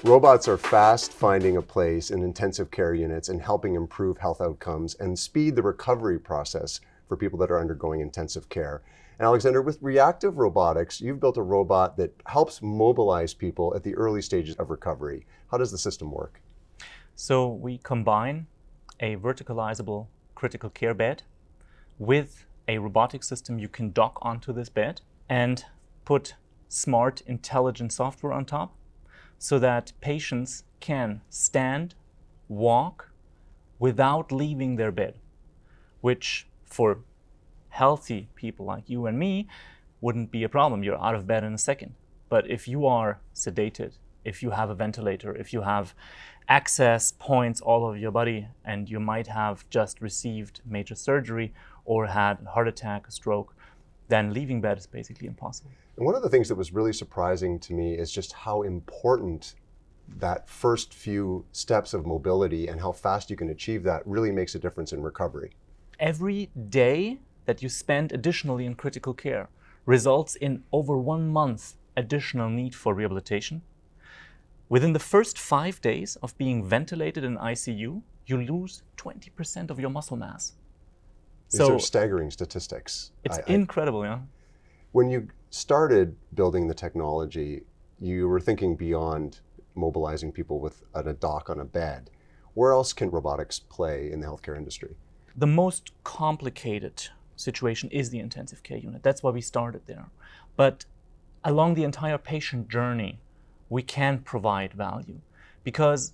Robots are fast finding a place in intensive care units and helping improve health outcomes and speed the recovery process for people that are undergoing intensive care. And Alexander, with Reactive Robotics, you've built a robot that helps mobilize people at the early stages of recovery. How does the system work? So we combine a verticalizable critical care bed with a robotic system you can dock onto this bed and put smart, intelligent software on top so that patients can stand, walk without leaving their bed, which for healthy people like you and me wouldn't be a problem. You're out of bed in a second. But if you are sedated, if you have a ventilator, if you have access points all over your body, and you might have just received major surgery or had a heart attack, a stroke, then leaving bed is basically impossible. And one of the things that was really surprising to me is just how important that first few steps of mobility and how fast you can achieve that really makes a difference in recovery. Every day that you spend additionally in critical care results in over 1 month additional need for rehabilitation. Within the first 5 days of being ventilated in ICU, you lose 20% of your muscle mass. These are staggering statistics. It's incredible, yeah. When you started building the technology, you were thinking beyond mobilizing people with a dock on a bed. Where else can robotics play in the healthcare industry? The most complicated situation is the intensive care unit. That's why we started there. But along the entire patient journey, we can provide value, because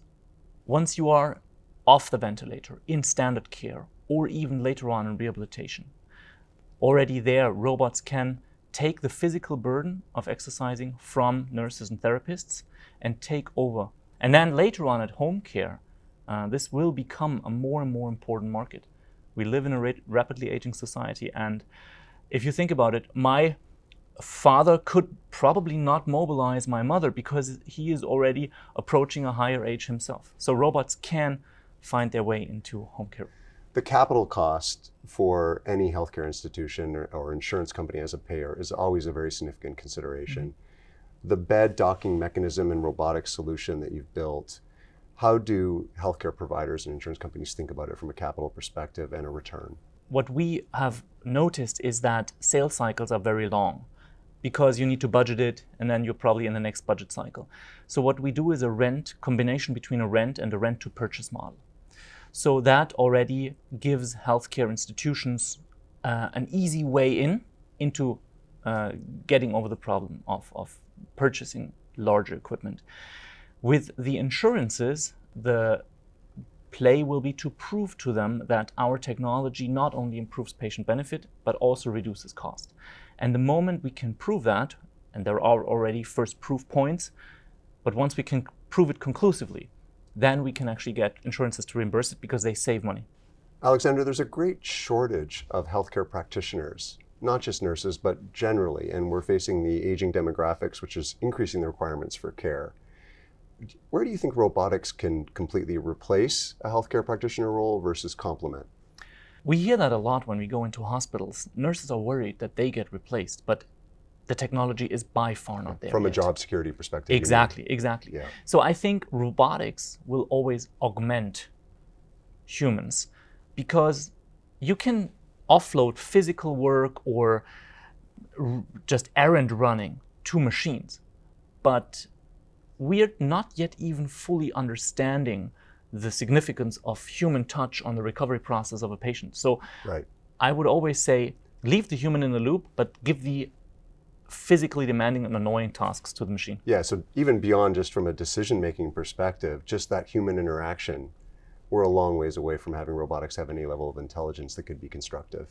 once you are off the ventilator in standard care or even later on in rehabilitation, already there robots can take the physical burden of exercising from nurses and therapists and take over. And then later on at home care, this will become a more and more important market. We live in a rapidly aging society, and if you think about it, my father could probably not mobilize my mother because he is already approaching a higher age himself. So robots can find their way into home care. The capital cost for any healthcare institution or insurance company as a payer is always a very significant consideration. Mm-hmm. The bed docking mechanism and robotic solution that you've built, how do healthcare providers and insurance companies think about it from a capital perspective and a return? What we have noticed is that sales cycles are very long, because you need to budget it, and then you're probably in the next budget cycle. So what we do is a combination between a rent and a rent to purchase model. So that already gives healthcare institutions an easy way into getting over the problem of purchasing larger equipment. With the insurances, the play will be to prove to them that our technology not only improves patient benefit, but also reduces cost. And the moment we can prove that, and there are already first proof points, but once we can prove it conclusively, then we can actually get insurances to reimburse it because they save money. Alexander, there's a great shortage of healthcare practitioners, not just nurses, but generally, and we're facing the aging demographics, which is increasing the requirements for care. Where do you think robotics can completely replace a healthcare practitioner role versus complement? We hear that a lot when we go into hospitals. Nurses are worried that they get replaced, but the technology is by far not there From yet. A job security perspective. Exactly. Yeah. So I think robotics will always augment humans, because you can offload physical work or just errand running to machines, but we're not yet even fully understanding the significance of human touch on the recovery process of a patient. So right. I would always say, leave the human in the loop, but give the physically demanding and annoying tasks to the machine. Yeah, so even beyond just from a decision-making perspective, just that human interaction, we're a long ways away from having robotics have any level of intelligence that could be constructive.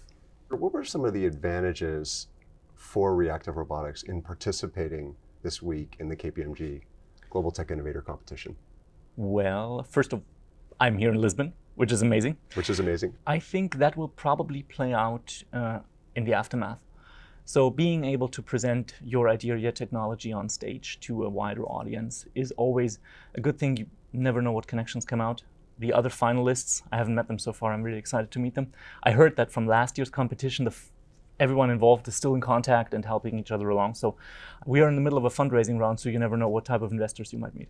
What were some of the advantages for Reactive Robotics in participating this week in the KPMG Global Tech Innovator competition? Well, first of all, I'm here in Lisbon, which is amazing. I think that will probably play out in the aftermath. So being able to present your idea, your technology on stage to a wider audience is always a good thing. You never know what connections come out. The other finalists, I haven't met them so far. I'm really excited to meet them. I heard that from last year's competition, everyone involved is still in contact and helping each other along. So we are in the middle of a fundraising round, so you never know what type of investors you might meet.